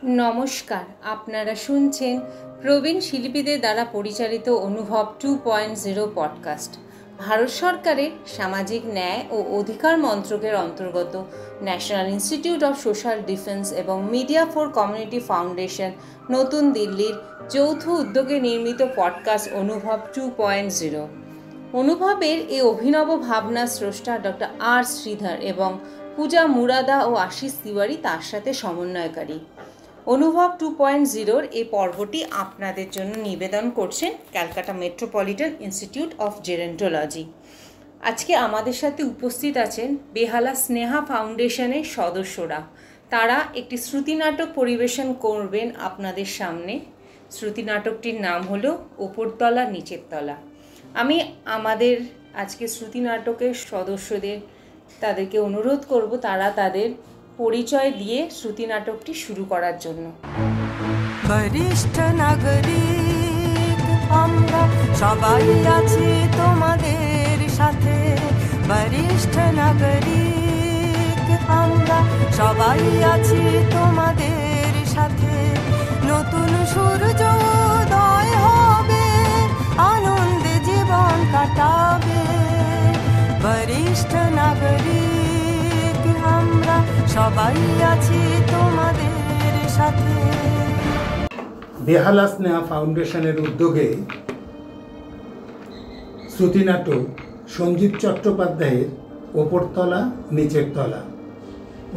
নমস্কার, আপনারা শুনছেন প্রবীণ শিল্পীদের দ্বারা পরিচালিত অনুভব 2.0 পডকাস্ট। ভারত সরকারের সামাজিক ন্যায় ও অধিকার মন্ত্রকের অন্তর্গত national institute of social defence এবং মিডিয়া ফর কমিউনিটি ফাউন্ডেশন নতুন দিল্লির যৌথ উদ্যোগে নির্মিত পডকাস্ট অনুভব 2.0। অনুভবের এই অভিনব ভাবনা স্রষ্টা ডক্টর আর শ্রীধর এবং পূজা মুরাদা ও আশিস তিওয়ারি তার সাথে সমন্বয়কারী। অনুভব 2.0-র এই পর্বটি আপনাদের জন্য নিবেদন করছেন Calcutta metropolitan institute of gerontology. আজকে আমাদের সাথে উপস্থিত আছেন বেহালা স্নেহা ফাউন্ডেশনের সদস্যরা। তারা একটি শ্রুতি নাটক পরিবেশন করবেন আপনাদের সামনে। শ্রুতি নাটকটির নাম হলো ওপরতলা নিচের তলা। আমি আমাদের আজকে শ্রুতি নাটকের সদস্যদের তাদেরকে অনুরোধ করব তারা তাদের পরিচয় দিয়ে শ্রুতি নাটকটি শুরু করার জন্য। বরিষ্ঠ নাগরিক আমরা সবাই আছি তোমাদের সাথে, বরিষ্ঠ নাগরিক আমরা সবাই আছি তোমাদের সাথে। নতুন সূর্য উদয় হবে, আনন্দে জীবন কাটাবে, বরিষ্ঠ নাগরিক আমরা সবাই আছি তোমাদের সাথে। বেহালা স্নেহা ফাউন্ডেশনের উদ্যোগে শ্রুতি নাটক সঞ্জীব চট্টোপাধ্যায়ের ওপরতলা নিচের তলা।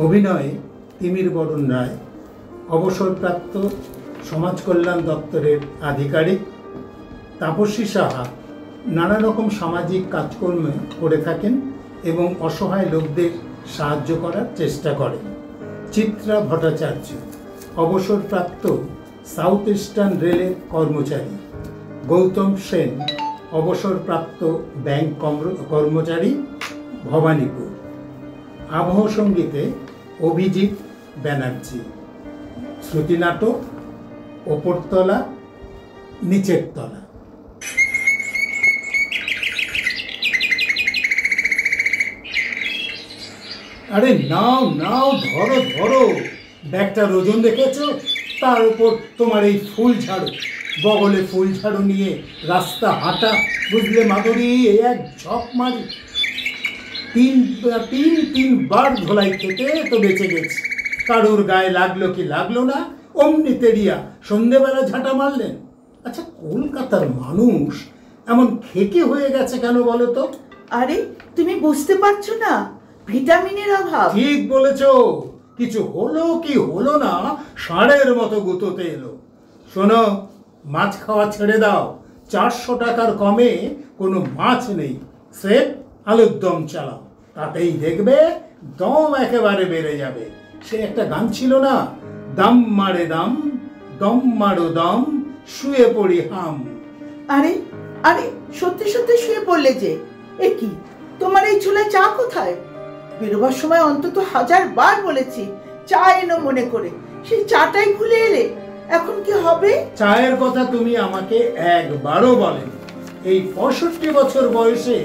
অভিনয়ে তিমির বরণ রায়, অবসরপ্রাপ্ত সমাজ কল্যাণ দপ্তরের আধিকারিক। তাপসী সাহা নানা রকম সামাজিক কাজকর্ম করে থাকেন এবং অসহায় লোকদের সাহায্য করার চেষ্টা করেন। চিত্রা ভট্টাচার্য অবসরপ্রাপ্ত সাউথ ইস্টার্ন রেলের কর্মচারী। গৌতম সেন অবসরপ্রাপ্ত ব্যাংক কর্মচারী, ভবানীপুর। আবহ সঙ্গীতে অভিজিৎ ব্যানার্জি। শ্রুতি নাটক ওপরতলা নিচের তলা। আরে নাও নাও, ধরো ধরো, ব্যাগটার ওজন দেখেছ? তার উপর তোমার এই ফুল ঝাড়ু, বগলে ফুল ঝাড়ু নিয়ে রাস্তা হাঁটা, বুঝলে মাধুরী? এক ঝক মারি, তিনবার ধোলাই খেতে তো বেঁচে গেছে। কারোর গায়ে লাগলো কি লাগলো না, অমনি তেড়িয়া সন্ধেবেলা ঝাঁটা মারলেন। আচ্ছা, কলকাতার মানুষ এমন খেকে হয়ে গেছে কেন বলো তো? আরে তুমি বুঝতে পারছো না, ভিটামিনের অভাব। ঠিক বলেছ, কিছু হলো কি হলো না, ষাঁড়ের মতো গুঁতোতে এলো। শোনো, মাছ খাওয়া ছেড়ে দাও, 400 টাকার কমে কোনো মাছ নেই। স্রেফ আলুর দম চালাও, তাতেই দেখবে দম একেবারে বেড়ে যাবে। সে একটা গান ছিল না, দাম মারে দাম, দম মারো দম, শুয়ে পড়ি হাম। আরে আরে সত্যি সত্যি শুয়ে পড়লে যে? এ কি, তোমার এই চুলায় চা কোথায়? বেরোবার সময় অন্তত 1000 বার বলেছি চা এনো মনে করে, সেই চাটাই ভুলে এলে। এখন কি হবে? চায়ের কথা তুমি আমাকে একবারও বলেন। এই 65 বছর বয়সে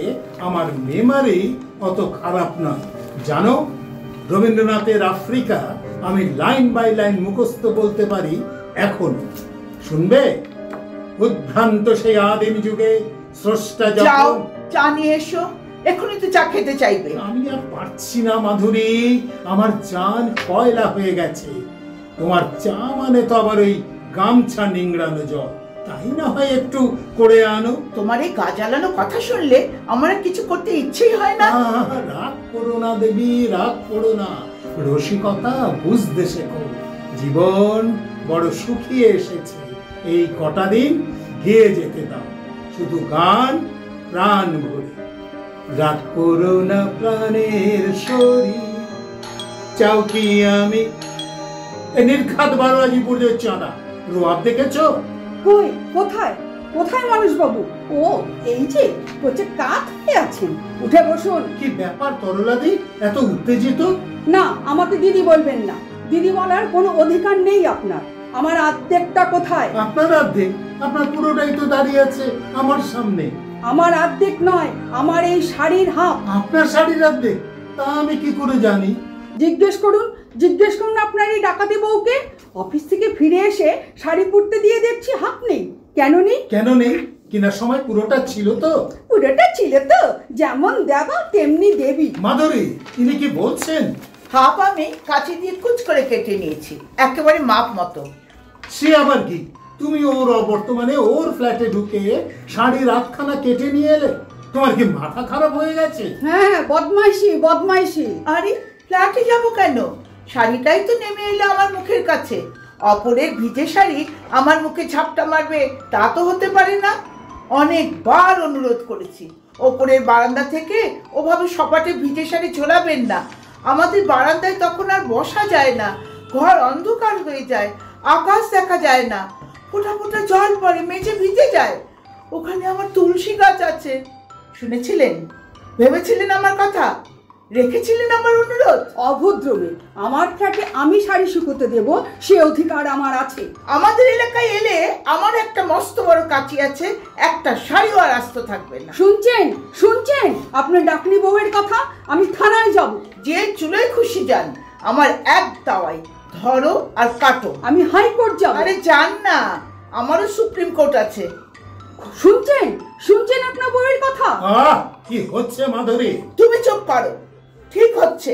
আমার মেমারি অত খারাপ নয়। জানো, রবীন্দ্রনাথের আফ্রিকা আমি লাইন বাই লাইন মুখস্থ বলতে পারি এখন। শুনবে? উদ্ভ্রান্ত সেই আদিম যুগে স্রষ্টা যখন... চা নিয়ে এসো, এখনই তো চা খেতে চাইবে। আমি আর পারছি না মাধুরী, আমার জান কয়লা হয়ে গেছে। তোমার চা মানে তো আবার ওই গামছা নিংড়ানো জল, তাই না হয় একটু করে আনো। তোমার এই গা জ্বালানো কথা শুনলে আমার কিছু করতে ইচ্ছেই হয় না। রাগ করো না দেবী, রাগ করো না, রসিকতা বুঝতে শেখো। জীবন বড় শুকিয়ে এসেছে, এই কটা দিন গিয়ে যেতে দাও, শুধু গান প্রাণ ভরে। রাগ করো না প্রাণের শরীর, চাও কি আমি নির্ঘাত বারোয়াজিপুর চাঁদা রোয়াব দেখেছো? কই, কোথায় কোথায় মানুষ বাবু? ও এই যে কোচে কাত হয়ে আছেন, উঠে বসুন। কি ব্যাপার তরলাদি, এত উত্তেজিত? না, আমাকে দিদি বলবেন না, দিদি বলার কোনো অধিকার নেই আপনার। আমার অর্ধেকটা কোথায়? আপনার অর্ধেক? আপনার পুরোটাই তো দাঁড়িয়ে আছে আমার সামনে। আমার অর্ধেক নয়, আমার এই শাড়ির হাফ। আপনার শাড়ির অর্ধেক? তা আমি কি করে জানি? জিজ্ঞেস করুন আপনার এই ডাকাতি বউকে। অফিস থেকে ফিরে এসে শাড়ি পরতে দিয়ে দেখছি হাত নেই। কেন নেই? কেন নেই? কেনার সময় পুরোটা ছিল তো। পুরোটা ছিল তো, যেমন দেবা তেমনি দেবী। মাধুরী, ইনি কি বলছেন? হাফ আমি কাঁচি দিয়ে কুচ করে কেটে নিয়েছি, একেবারে মাপ মতো। সে আবার কি? তুমি ওর অবর্তমানে ওর ফ্ল্যাটে ঢুকে শাড়ির আধখানা কেটে নিয়ে এলে? তোমার কি মাথা খারাপ হয়ে গেছে? হ্যাঁ, বদমাইশি বদমাইশি। আরে ফ্ল্যাটে যাবো কেন? শাড়িটাই তো নেমে এলো আমার মুখের কাছে। অপরের ভিজে শাড়ি আমার মুখে ঝাপটা মারবে তা তো হতে পারে না। অনেকবার অনুরোধ করেছি ওপরের বারান্দা থেকে ওভাবে সপাটে ভিজে শাড়ি ঝোলাবেন না। আমাদের বারান্দায় তখন আর বসা যায় না, ঘর অন্ধকার হয়ে যায়, আকাশ দেখা যায় না, ফোঁটা ফোঁটা জল পড়ে, মেঝে ভিজে যায়। ওখানে আমার তুলসী গাছ আছে। শুনেছিলেন? ভেবেছিলেন আমার কথা? রেখেছিলেন আমার অনুরোধ? অভদ্র মেয়ে, আমার ফ্ল্যাটে আমি শাড়ি শুকোতে দেব সে অধিকার আমার আছে। আমাদের এলাকায় এলে আমার একটা মস্ত বড় কাঁচি আছে, একটা শাড়িও আর আস্ত থাকবে না। শুনছেন শুনছেন আপনার ডাকনি বউয়ের কথা? আমি থানায় যাব। যে চুলোয় খুশি যান, আমার এক দাওয়াই, ধরো আর কাটো। আমি হাইকোর্ট যাব। আরে যান না, আমারও সুপ্রিম কোর্ট আছে। শুনছেন শুনছেন আপনার বউয়ের কথা? কি হচ্ছে মাধুরী? তুমি চুপ করো। ঠিক হচ্ছে,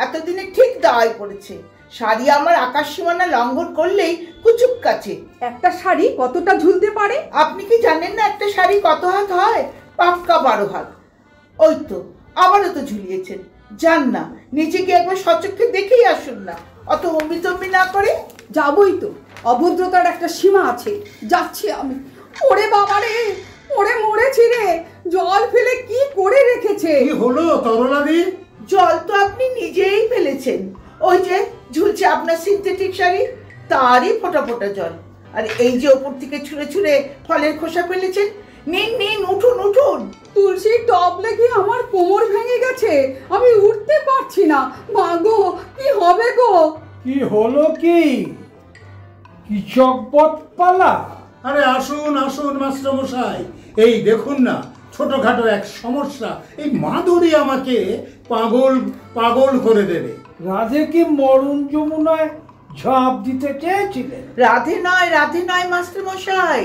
এতদিনে ঠিক দাওয়াই পড়েছে। শাড়ি আমার আকাশ সীমানা লঙ্ঘন করলেই কুচুক কাছে। একটা শাড়ি কতটা ঝুলতে পারে? আপনি কি জানেন না একটা শাড়ি কত হাত হয়? পাক্কা 12 হাত। ওই তো আবারও তো ঝুলিয়েছেন। যান না, নিচে গিয়ে একবার সচক্ষে দেখেই আসুন না, অত অমৃতম্বি না করে। যাবই তো, অভদ্রতার একটা সীমা আছে। যাচ্ছি আমি। ওরে বাবারে, ওরে মরেছি রে, জল ফেলে কি করে রেখেছে। কি হলো তরলাদি? জল তো আপনি নিজেই ফেলেছেন। ওই যে ঝুলছে আপনার সিনথেটিক শাড়ি, তারই ফোঁটা ফোঁটা জল। আর এই যে ওপর থেকে ছুঁড়ে ছুঁড়ে ফলের খোসা ফেলেছেন, নিন নিন, উঠুন উঠুন। তুলসীর টব লেগে আমার কোমর ভেঙে গেছে, আমি উঠতে পারছি না। মা গো, কি হবে গো? কি হলো কি? কি চকবত পালা? আরে আসুন আসুন মাস্টার মশাই, এই দেখুন না ছোটখাটো এক সমস্যা, এই মাধুরী আমাকে পাগল পাগল করে দেবে। রাধে কি মরণ যমুনায় ঝাঁপ দিতে চেয়েছিলেন? রাধে নয় মাস্টার মশাই,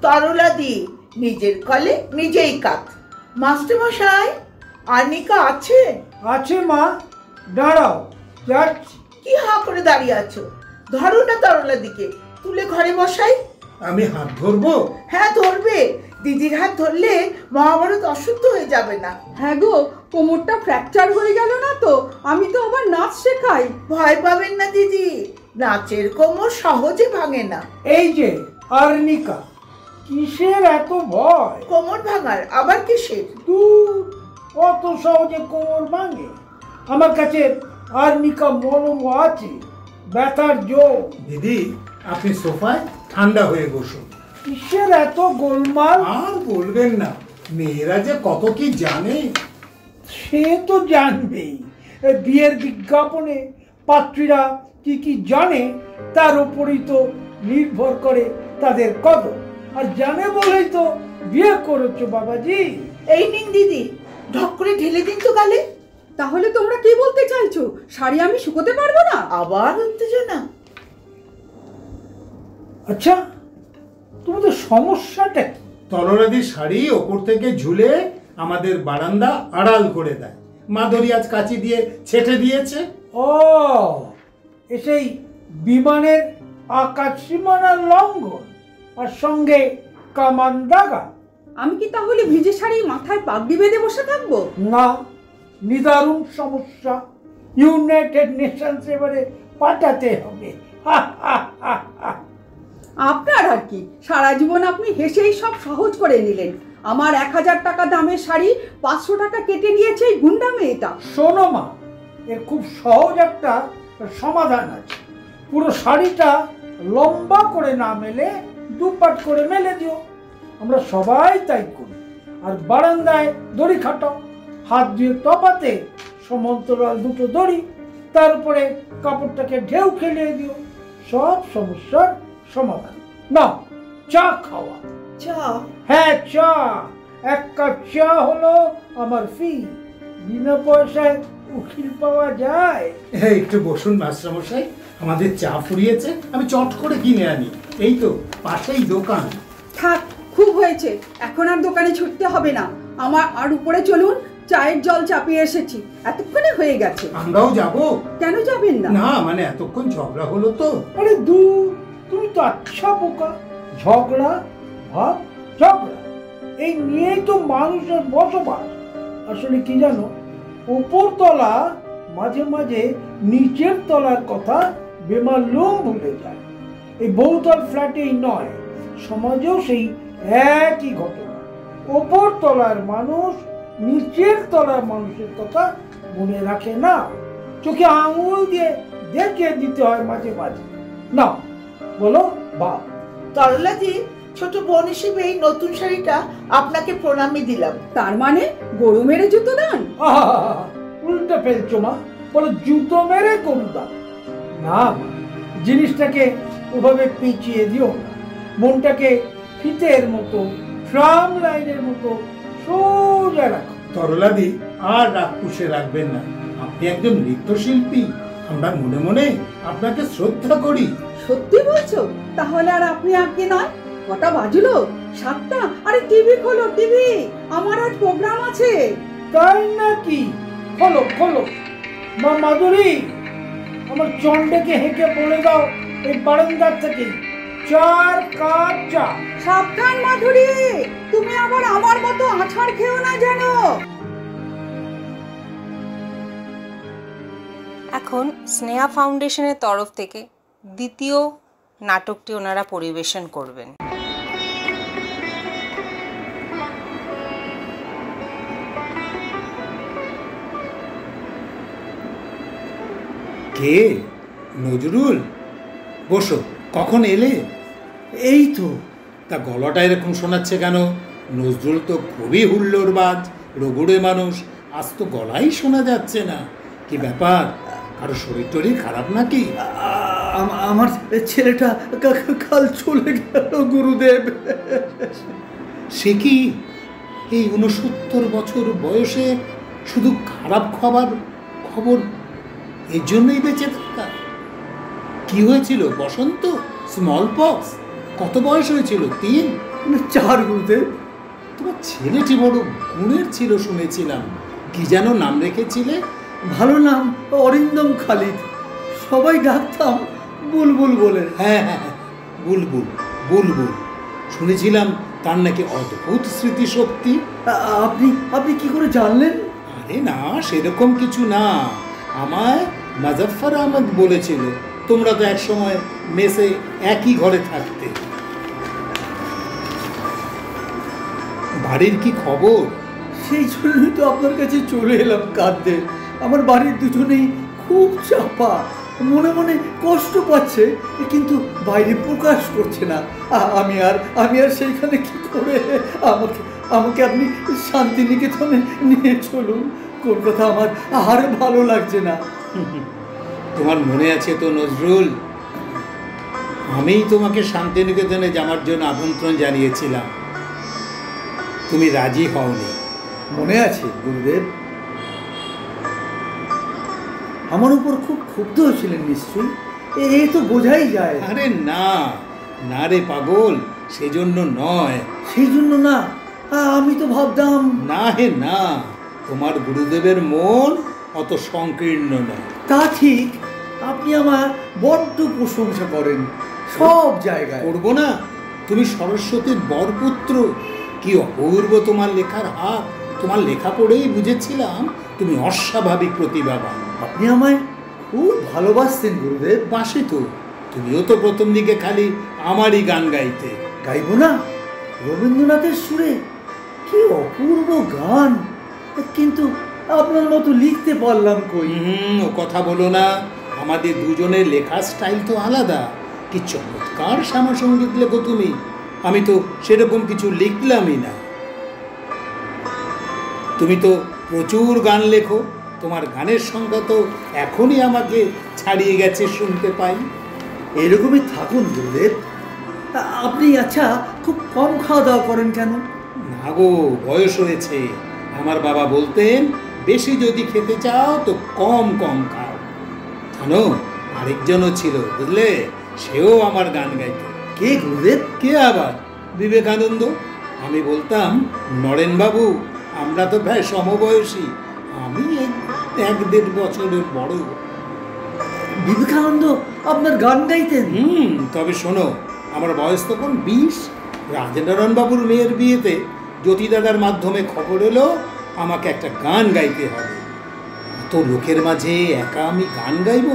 তরলাদি। নিজের কলে নিজেই কাত। মাস্টার মশাই, আর্নিকা আছে? আছে মা, দাঁড়াও যাচ্ছি। কি হা করে দাঁড়িয়ে আছো? ধরো না তরলাদিকে, তুলে ঘরে বসাই। আমি হাত ধরবো? হ্যাঁ ধরবে। দিদির হাত ধরলে মহাভারত অশুদ্ধ হয়ে যাবে না। হ্যাঁ গো, কোমরটা ফ্র্যাকচার হয়ে গেল না তো? আমি তো আবার নাচ শেখাই। ভয় পাবেন না দিদি, নাচের কোমর সহজে ভাঙে না। এই যে আর্নিকা, কিসের এত ভয়? কোমর ভাঙার আবার কিসের? দূর, অত সহজে কোমর ভাঙে? আমার কাছে আর্নিকা মলম আছে, ব্যথার জোর। দিদি, আপনি সোফায় ঠান্ডা হয়ে বসুন। কিসের এত গোলমাল? আর বলবেন না, মেয়েরা যে কত কি জানে। সে তো জানবেই। বিয়ের বিজ্ঞাপনে পাত্রীরা কি কি জানে তার উপরই তো নির্ভর করে তাদের কদর। আর জানে বলেই তো বিয়ে করেছো বাবাজি। এই নিন দিদি, ঢক করে ঢেলে দিন তো গালে। তাহলে তোমরা কি বলতে চাইছো? শাড়ি আমি শুকোতে পারবো না? আবার উত্তেজনা। আচ্ছা, তোমাদের সমস্যাটা কি? তরলাদির শাড়ি ওপর থেকে ঝুলে আমাদের বারান্দা আড়াল করে দেয়। মাধুরী আজ কাঁচি দিয়ে ছেটে দিয়েছে। ও, সেই বিমানের আকাশ সীমানার লঙ্ঘন আর সঙ্গে কামান দাগা। আমি কি তাহলে ভিজে শাড়ি মাথায় পাগড়ি বেঁধে বসে থাকবো? না, নিদারুণ সমস্যা। ইউনাইটেড নেশনস এবারে পাঠাতে হবে। আপনার আর কি, সারা জীবন আপনি হেসেই সব সহজ করে নিলেন। আমার 1000 টাকা দামের শাড়ি 500 টাকা কেটে নিয়েছে এই গুন্ডা মেয়েটা। শোনো মা, এর খুব সহজ একটা সমাধান আছে। পুরো শাড়িটা লম্বা করে না মেলে দুপাট করে মেলে দিও। আমরা সবাই তাই করি। আর বারান্দায় দড়ি খাটাও, হাত দিয়ে তপাতে সমান্তরাল দুটো দড়ি, তার উপরে কাপড়টাকে ঢেউ খেলিয়ে দিও। সব সমস্যার সমাধান। না, চা খাওয়া। চা? হ্যাঁ, চা। 1 কাপ চা হলো আমার ফি। বিনা পয়সায় উকিল পাওয়া যায়। একটু বসুন মাস্টার মশাই, আমাদের চা ফুরিয়েছে, আমি চট করে কিনে আনি। এই তো পাশেই দোকান। থাক, খুব হয়েছে, এখন আর দোকানে ছুটতে হবে না। আমার আর উপরে চলুন, চায়ের জল চাপিয়ে এসেছি, এতক্ষণে হয়ে গেছে। আমরাও যাব। কেন যাবেন না? না মানে এতক্ষণ ঝগড়া হলো তো। আরে দূর, তুমি তো আচ্ছা বোকা। ঝগড়া ভাব ঝগড়া, এই নিয়েই তো মানুষের বসবাস। আসলে কি জানো, উপর তলা মাঝে মাঝে নিচের তলার কথা বেমালুম ভুলে যায়। এই বহুতল ফ্ল্যাটেই নয়, সমাজেও সেই একই ঘটনা। উপর তলার মানুষ নিচের তলার মানুষের কথা মনে রাখে না, চোখে আঙুল দিয়ে দেখে দিতে হয় মাঝে মাঝে। না বলো বাপ। তরলাজি, ছোট বোন হিসেবে এই নতুন শাড়িটা আপনাকে প্রণামী দিলাম। তার মানে গরু মেরে জুতো দেন? উল্টে ফেলছো মা, বলো জুতো মেরে করুদা। না মা, জিনিসটাকে ওভাবে পিছিয়ে দিও না। মনটাকে ফিতের মতো, ট্রাম লাইনের মতো সোজা রাখো। তরলাদি, আর রাগ পুষে রাখবেন না। আপনি একজন নৃত্যশিল্পী, আমরা মনে মনে আপনাকে শ্রদ্ধা করি। সত্যি বলছো? তাহলে আর আপনি আগে নয়। কটা বাজলো? 7টা। আরে টিভি খোলো, টিভি, আমার আজ প্রোগ্রাম আছে। তাই নাকি? খোলো খোলো। মা মাধুরী, আমার চন্ডেকে হেঁকে বলে দাও এই বারান্দার থেকে 4 কাপ চা। সাবধান মাধুরী, তুমি আবার আমার মতো আছাড় খেও না যেন। এখন স্নেহা ফাউন্ডেশনের তরফ থেকে দ্বিতীয় নাটকটি ওনারা পরিবেশন করবেন। কে? নজরুল? বসো। কখন এলে? এই তো। তা গলাটা এরকম শোনাচ্ছে কেন? নজরুল তো খুবই হুল্লোড়বাজ, রগুড়ে মানুষ, আজ তো গলাই শোনা যাচ্ছে না। কি ব্যাপার? কারো শরীর টরীর খারাপ নাকি? আমার ছেলেটা কাল চলে গেল গুরুদেব। সে কি এই 69 বছর বয়সে শুধু খারাপ খবর এর জন্যই বেঁচে থাকা? কি হয়েছিল? বসন্ত? Smallpox? কত বয়স হয়েছিল? 3? 4 গুরুদেব। তোমার ছেলেটি বড় গুণের ছিল শুনেছিলাম। কি যেন নাম রেখেছিলে? ভালো নাম, অরিন্দম খালিদ। সবাই ডাকতাম বুলবুল বলে। হ্যাঁ হ্যাঁ, বুলবুল। বুলবুল শুনেছিলাম তার নাকি অদ্ভুত স্মৃতিশক্তি। আপনি কি করে জানলেন? আরে না, সেরকম কিছু না। আমায় মুজফফর আহমদ বলেছিল। তোমরা তো এক সময় মেসে একই ঘরে থাকতে। বাড়ির কি খবর? সেই জন্যই তো আপনার কাছে চলে এলাম কাঁদতে। আমার বাড়ির দুজনেই খুব চাপা, মনে মনে কষ্ট পাচ্ছে, কিন্তু বাইরে প্রকাশ করছে না। আমি আর সেইখানে কি করে? আমাকে আপনি শান্তিনিকেতনে নিয়ে চলুন। কলকাতা আমার আর ভালো লাগছে না। তোমার মনে আছে তো নজরুল, আমিই তোমাকে শান্তিনিকেতনে যাওয়ার জন্য আমন্ত্রণ জানিয়েছিলাম। তুমি রাজি হওনি। মনে আছে গুরুদেব? আমার উপর খুব ক্ষুব্ধ হয়েছিলেন নিশ্চয়ই, এ তো বোঝাই যায়। আরে না না রে পাগল, সেজন্য নয়। সেই জন্য না? আমি তো ভাবতাম। না হে না, তোমার গুরুদেবের মন অত সংকীর্ণ নয়। তা ঠিক, আপনি আমার বড্ড প্রশংসা করেন সব জায়গায়। করবো না? তুমি সরস্বতীর বরপুত্র। কি অপূর্ব তোমার লেখার হাত! তোমার লেখা পড়েই বুঝেছিলাম তুমি অস্বাভাবিক প্রতিভাবান। আপনি আমায় খুব ভালোবাসতেন গুরুদেব। বাসি তো, তুমিও তো প্রথম দিকে খালি আমারই গান গাইতে। গাইব না? রবীন্দ্রনাথের সুরে কি অপূর্ব গান, কিন্তু আপনার মতো লিখতে পারলাম কই? ও কথা বলো না। আমাদের দুজনের লেখার স্টাইল তো আলাদা। কি চমৎকার শ্যামাসঙ্গীত লেখো তুমি। আমি তো সেরকম কিছু লিখলামই না। তুমি তো প্রচুর গান লেখো। তোমার গানের সংখ্যা তো এখনই আমাকে ছাড়িয়ে গেছে, শুনতে পাই। এরকমই থাকুন গুরুদেব। আপনি আচ্ছা খুব কম খাওয়া দাওয়া করেন কেন? না গো, বয়স হয়েছে। আমার বাবা বলতেন, বেশি যদি খেতে চাও তো কম কম খাও। জানো, আরেকজনও ছিল, বুঝলে, সেও আমার গান গাইত। কে গুরুদেব? কে আবার? বিবেকানন্দ। আমি বলতাম, নরেন বাবু, আমরা তো প্রায় সমবয়সী, আমি 1-1.5 বছরের বড়। বিবেকানন্দ আপনার গান গাইতেন? তবে শোনো, আমার বয়স তখন 20। রাজেন্দ্রনারায়ণ বাবুর মেয়ের বিয়েতে জ্যোতি দাদার মাধ্যমে খবর এলো আমাকে একটা গান গাইতে হবে। এত লোকের মাঝে একা আমি গান গাইব,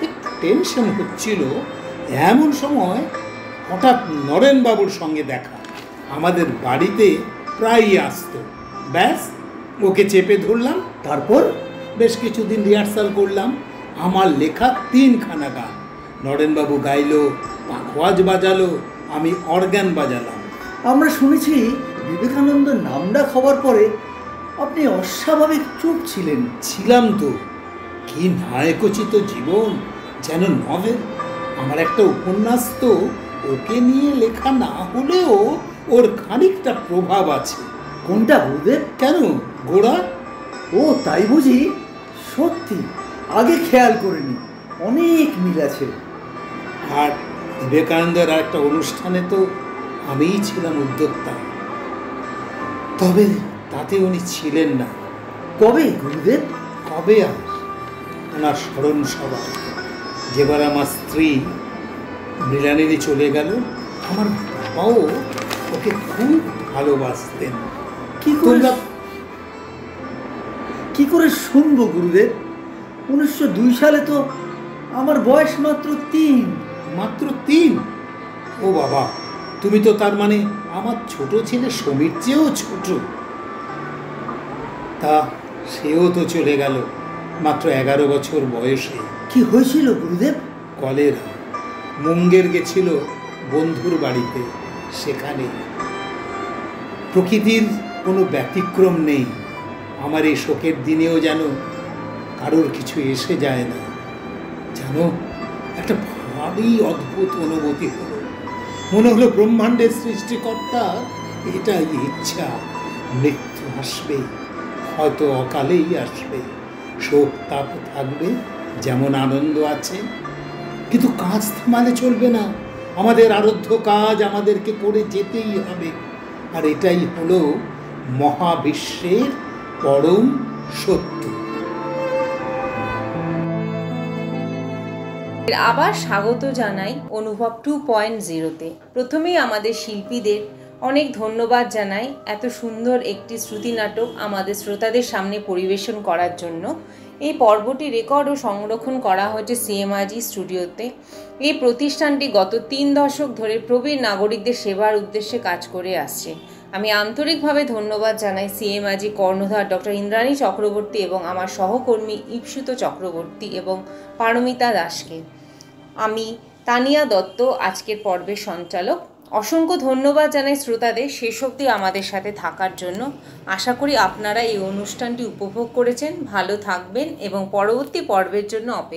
একটু টেনশন হচ্ছিল। এমন সময় হঠাৎ নরেন বাবুর সঙ্গে দেখা, আমাদের বাড়িতে প্রায়ই আসতো। ব্যাস, ওকে চেপে ধরলাম। তারপর বেশ কিছুদিন রিহার্সাল করলাম। আমার লেখা 3খানা গান নরেনবাবু গাইলো, পাখোয়াজ বাজালো, আমি অর্গান বাজালাম। আমরা শুনেছি বিবেকানন্দ নামডাক হবার পরে আপনি অস্বাভাবিক চুপ ছিলেন। ছিলাম তো, কি নায়কোচিত জীবন, যেন নভেল। আমার একটা উপন্যাস তো ওকে নিয়ে লেখা না হলেও ওর খানিকটা প্রভাব আছে। কোনটা গুরুদেব? কেন, গোড়া? ও তাই বুঝি? সত্যি আগে খেয়াল করিনি, অনেক মিল আছে। আর বিবেকানন্দের আর একটা অনুষ্ঠানে তো আমিই ছিলাম উদ্যোক্তা, তবে তাতে উনি ছিলেন না। কবে গুরুদেব? কবে আর? ওনার স্মরণ সভা, যেবার আমার স্ত্রী মৃণালিনী চলে গেল, আমার বাবাও ওকে খুব ভালোবাসতেন। কি করে শুনবো গুরুদেব? 1902 সালে তো আমার বয়স মাত্র 3। মাত্র 3? ও বাবা, তুমি তো তার মানে আমার ছোট ছেলে সমীর চেয়েও ছোট। তা সেও তো চলে গেল মাত্র 11 বছর বয়সে। কি হয়েছিল গুরুদেব? কলেরা। মুঙ্গের গেছিল বন্ধুর বাড়িতে, সেখানে। প্রকৃতির কোনো ব্যতিক্রম নেই। আমার এই শোকের দিনেও যেন কারোর কিছু এসে যায় না। জানো, একটা ভারী অদ্ভুত অনুভূতি হলো। মনে হলো ব্রহ্মাণ্ডের সৃষ্টিকর্তার এটাই ইচ্ছা, মৃত্যু আসবে, হয়তো অকালেই আসবে। শোক তাপ থাকবে, যেমন আনন্দ আছে, কিন্তু কাজ থামালে চলবে না। আমাদের আরাধ্য কাজ আমাদেরকে করে যেতেই হবে। আর এটাই হলো মহাবিশ্বের পরম সত্য। আবার স্বাগত জানাই অনুভব 2.0-তে। প্রথমেই আমাদের শিল্পীদের অনেক ধন্যবাদ জানাই এত সুন্দর একটি শ্রুতি নাটক আমাদের শ্রোতাদের সামনে পরিবেশন করার জন্য। এই পর্বটি রেকর্ড ও সংরক্ষণ করা হয়েছে সিএমআরজি স্টুডিওতে। এই প্রতিষ্ঠানটি গত 3 দশক ধরে প্রবীণ নাগরিকদের সেবার উদ্দেশ্যে কাজ করে আসছে। আমি আন্তরিকভাবে ধন্যবাদ জানাই সিএমআরজি কর্ণধার ডক্টর ইন্দ্রাণী চক্রবর্তী এবং আমার সহকর্মী ইপ্সুত চক্রবর্তী এবং পারমিতা দাসকে। আমি তানিয়া দত্ত, আজকের পর্বের সঞ্চালক। অসংখ্য ধন্যবাদ জানাই শ্রোতাদের শেষ অবধি আমাদের সাথে থাকার জন্য। আশা করি আপনারা এই অনুষ্ঠানটি উপভোগ করেছেন, ভালো থাকবেন এবং পরবর্তী পর্বের জন্য অপেক্ষা